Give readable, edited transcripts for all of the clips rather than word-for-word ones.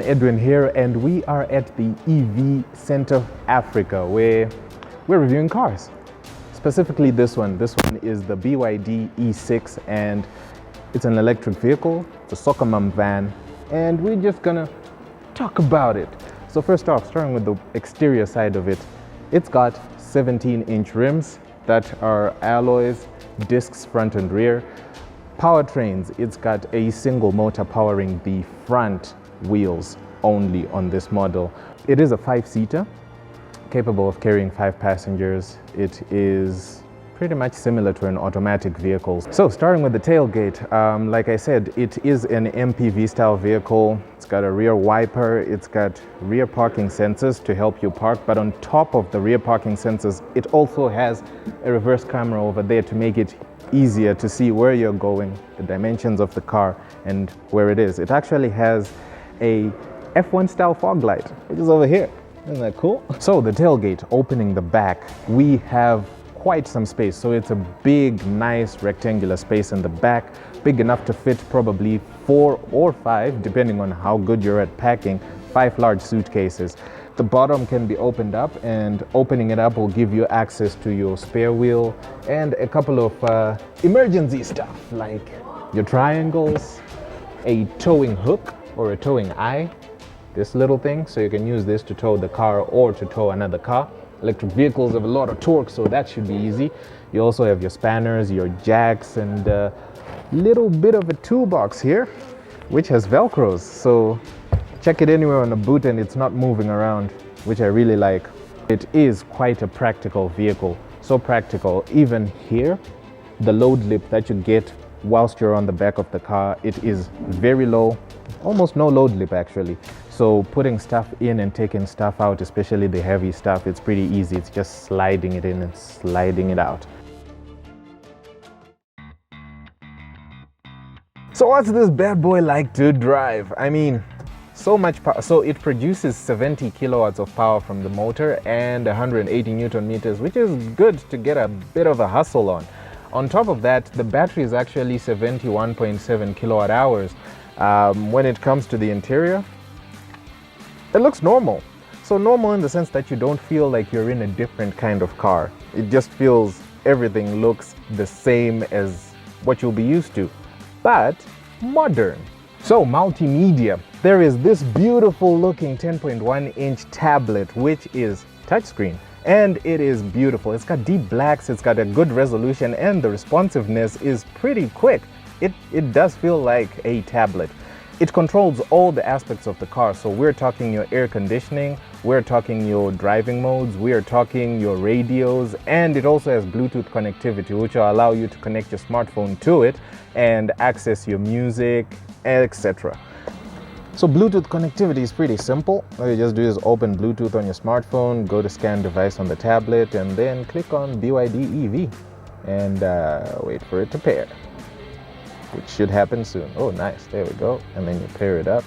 Edwin here, and we are at the EV Center Africa, where we're reviewing cars. Specifically this one. This one is the BYD E6, and it's an electric vehicle. It's a soccer mom van, and we're just gonna talk about it. So first off, starting with the exterior side of it, it's got 17-inch rims that are alloys, discs front and rear. Powertrains, it's got a single motor powering the front wheels only on this model. It is a 5-seater, capable of carrying 5 passengers. It is pretty much similar to an automatic vehicle. So starting with the tailgate, like I said, it is an MPV style vehicle. It's got a rear wiper, it's got rear parking sensors to help you park, but on top of the rear parking sensors, it also has a reverse camera over there to make it easier to see where you're going, the dimensions of the car, and where it is. It actually has a F1 style fog light, which is over here. Isn't that cool? So the tailgate, opening the back, we have quite some space. So it's a big, nice rectangular space in the back, big enough to fit probably 4 or 5, depending on how good you're at packing, 5 large suitcases. The bottom can be opened up, and opening it up will give you access to your spare wheel and a couple of emergency stuff like your triangles, a towing hook or a towing eye, this little thing, so you can use this to tow the car or to tow another car. Electric vehicles have a lot of torque, so that should be easy. You also have your spanners, your jacks, and a little bit of a toolbox here, which has Velcros. So check it anywhere on the boot and it's not moving around, which I really like. It is quite a practical vehicle. So practical, even here, the load lip that you get whilst you're on the back of the car, it is very low, almost no load lip actually. So putting stuff in and taking stuff out, especially the heavy stuff, it's pretty easy. It's just sliding it in and sliding it out. So what's this bad boy like to drive? I mean, so much power. So it produces 70 kilowatts of power from the motor and 180 Newton meters, which is good to get a bit of a hustle on. On top of that, the battery is actually 71.7 kilowatt hours. When it comes to the interior, it looks normal. So normal in the sense that you don't feel like you're in a different kind of car. It just feels everything looks the same as what you'll be used to, but modern. So multimedia, there is this beautiful looking 10.1-inch tablet, which is touchscreen, and it is beautiful. It's got deep blacks, it's got a good resolution, and the responsiveness is pretty quick. It does feel like a tablet. It controls all the aspects of the car. So we're talking your air conditioning, we're talking your driving modes, we're talking your radios, and it also has Bluetooth connectivity, which will allow you to connect your smartphone to it and access your music, etc. So Bluetooth connectivity is pretty simple. All you just do is open Bluetooth on your smartphone, go to scan device on the tablet, and then click on BYD EV and wait for it to pair, which should happen soon. Oh, nice, there we go. And then you pair it up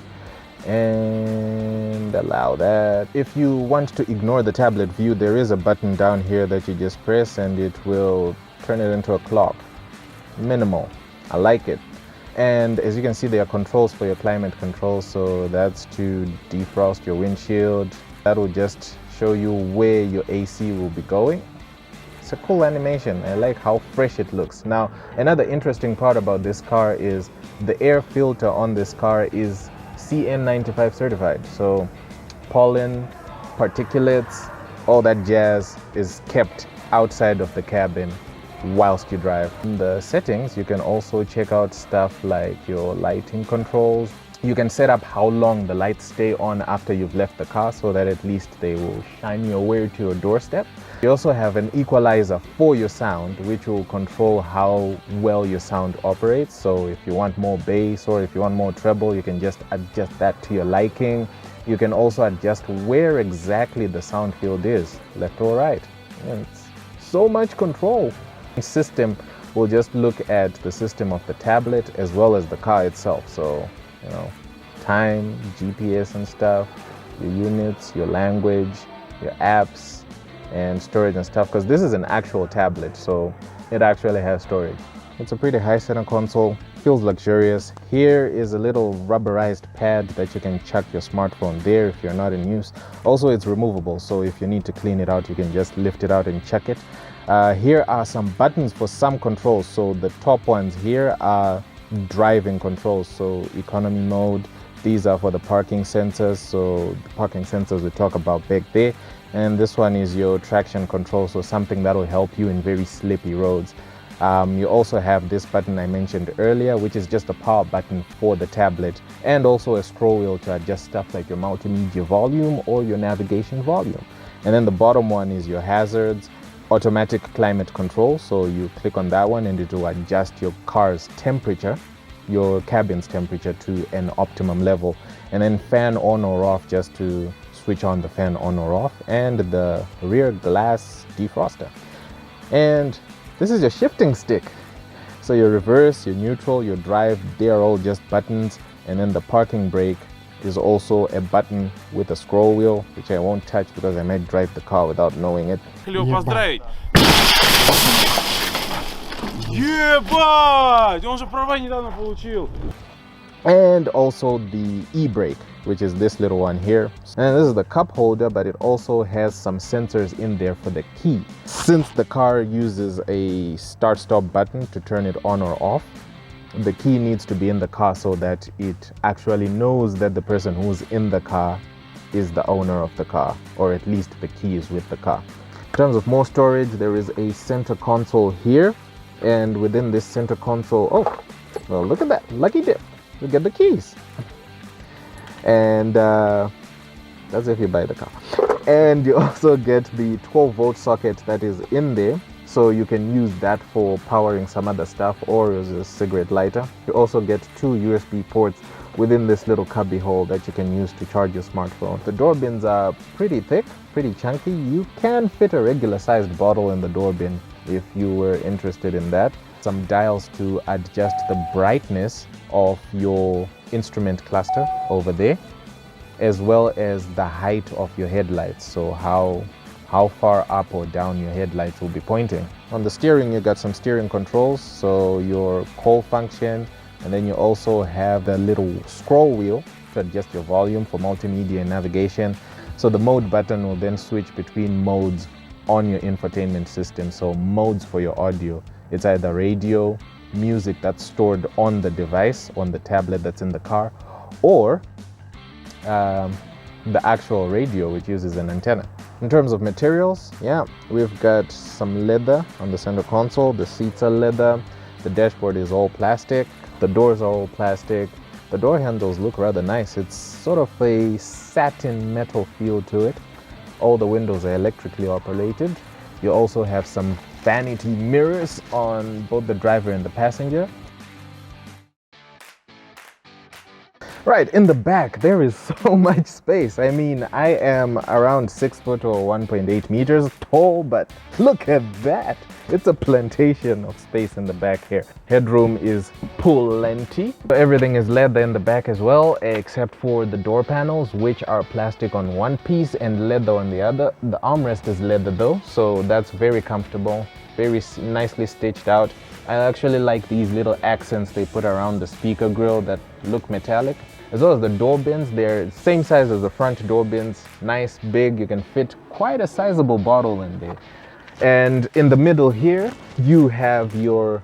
and allow that. If you want to ignore the tablet view, there is a button down here that you just press and it will turn it into a clock. Minimal, I like it. And as you can see, there are controls for your climate control. So that's to defrost your windshield. That will just show you where your AC will be going. It's a cool animation. I like how fresh it looks. Now, another interesting part about this car is the air filter on this car is CN95 certified. So pollen, particulates, all that jazz is kept outside of the cabin whilst you drive. In the settings, you can also check out stuff like your lighting controls. You can set up how long the lights stay on after you've left the car so that at least they will shine your way to your doorstep. You also have an equalizer for your sound, which will control how well your sound operates. So if you want more bass or if you want more treble, you can just adjust that to your liking. You can also adjust where exactly the sound field is, left or right. And it's so much control. The system will just look at the system of the tablet as well as the car itself. So, you know, time, GPS and stuff, your units, your language, your apps, and storage and stuff, because this is an actual tablet, so it actually has storage. It's a pretty high center console, feels luxurious. Here is a little rubberized pad that you can chuck your smartphone there if you're not in use. Also, it's removable, so if you need to clean it out, you can just lift it out and chuck it. Here are some buttons for some controls. So the top ones here are driving controls, so economy mode. These are for the parking sensors, so the parking sensors we talk about back there. And this one is your traction control, so something that will help you in very slippy roads. You also have this button I mentioned earlier, which is just a power button for the tablet, and also a scroll wheel to adjust stuff like your multimedia volume or your navigation volume. And then the bottom one is your hazards, automatic climate control, so you click on that one and it will adjust your car's temperature, your cabin's temperature, to an optimum level. And then fan on or off, just to switch on the fan on or off, and the rear glass defroster. And this is your shifting stick. So your reverse, your neutral, your drive, they are all just buttons. And then the parking brake is also a button with a scroll wheel, which I won't touch because I might drive the car without knowing it. Ебать! Он же права недавно получил. And also the e-brake, which is this little one here. And this is the cup holder, but it also has some sensors in there for the key. Since the car uses a start-stop button to turn it on or off, the key needs to be in the car so that it actually knows that the person who's in the car is the owner of the car, or at least the key is with the car. In terms of more storage, there is a center console here. And within this center console, oh, well, look at that, lucky dip. You get the keys. And that's if you buy the car. And you also get the 12-volt socket that is in there, so you can use that for powering some other stuff or as a cigarette lighter. You also get 2 USB ports within this little cubby hole that you can use to charge your smartphone. The door bins are pretty thick, pretty chunky. You can fit a regular sized bottle in the door bin if you were interested in that. Some dials to adjust the brightness of your instrument cluster over there, as well as the height of your headlights, so how far up or down your headlights will be pointing. On the steering, you got some steering controls, so your call function, and then you also have the little scroll wheel to adjust your volume for multimedia and navigation. So the mode button will then switch between modes on your infotainment system. So modes for your audio, it's either radio, music that's stored on the device, on the tablet that's in the car, or the actual radio, which uses an antenna. In terms of materials, yeah, we've got some leather on the center console. The seats are leather. The dashboard is all plastic. The doors are all plastic. The door handles look rather nice. It's sort of a satin metal feel to it. All the windows are electrically operated. You also have some vanity mirrors on both the driver and the passenger. Right, in the back, there is so much space. I mean, I am around 6 foot or 1.8 meters tall, but look at that. It's a plantation of space in the back here. Headroom is plenty. Everything is leather in the back as well, except for the door panels, which are plastic on one piece and leather on the other. The armrest is leather though, so that's very comfortable, very nicely stitched out. I actually like these little accents they put around the speaker grill that look metallic. As well as the door bins, they're same size as the front door bins, nice, big. You can fit quite a sizable bottle in there. And in the middle here, you have your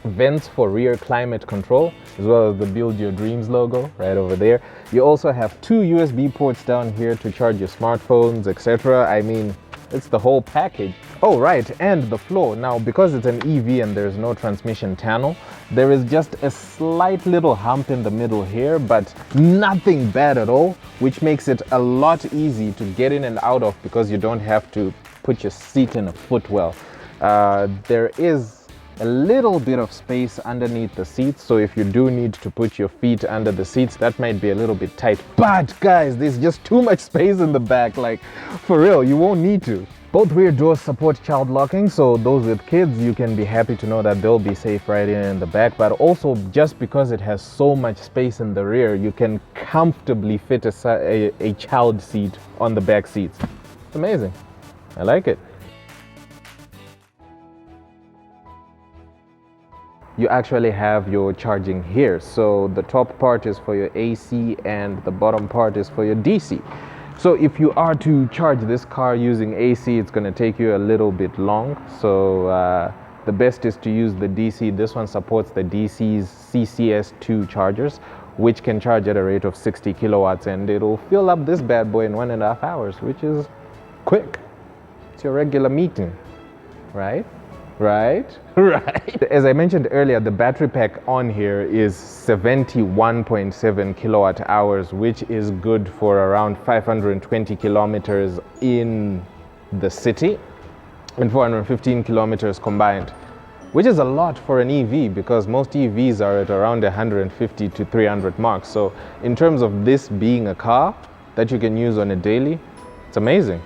vents for rear climate control, as well as the Build Your Dreams logo right over there. You also have 2 USB ports down here to charge your smartphones, etc. I mean, it's the whole package. Oh, right, and the floor. Now, because it's an EV and there's no transmission channel, there is just a slight little hump in the middle here, but nothing bad at all, which makes it a lot easy to get in and out of because you don't have to put your seat in a footwell. There is a little bit of space underneath the seats, so if you do need to put your feet under the seats, that might be a little bit tight. But guys, there's just too much space in the back, like for real, you won't need to. Both rear doors support child locking, so those with kids, you can be happy to know that they'll be safe right in the back. But also, just because it has so much space in the rear, you can comfortably fit a child seat on the back seats. It's amazing. I like it. you actually have your charging here. So the top part is for your AC and the bottom part is for your DC. So if you are to charge this car using AC, it's going to take you a little bit long. So the best is to use the DC. This one supports the DC's CCS2 chargers, which can charge at a rate of 60 kilowatts, and it'll fill up this bad boy in 1.5 hours, which is quick. It's your regular meeting, right? Right? As I mentioned earlier, the battery pack on here is 71.7 kilowatt hours, which is good for around 520 kilometers in the city and 415 kilometers combined, which is a lot for an EV because most EVs are at around 150 to 300 marks. So in terms of this being a car that you can use on a daily, it's amazing.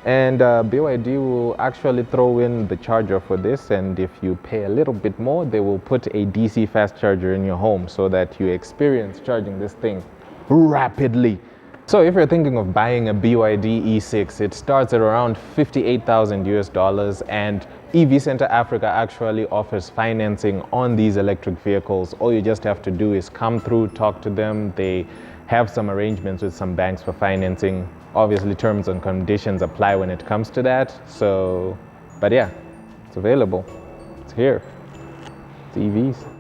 And BYD will actually throw in the charger for this, and if you pay a little bit more, they will put a DC fast charger in your home so that you experience charging this thing rapidly. So if you're thinking of buying a BYD E6, it starts at around $58,000, and EV Center Africa actually offers financing on these electric vehicles. All you just have to do is come through, talk to them. They have some arrangements with some banks for financing. Obviously, terms and conditions apply when it comes to that. So, but yeah, it's available. It's here. It's EVs.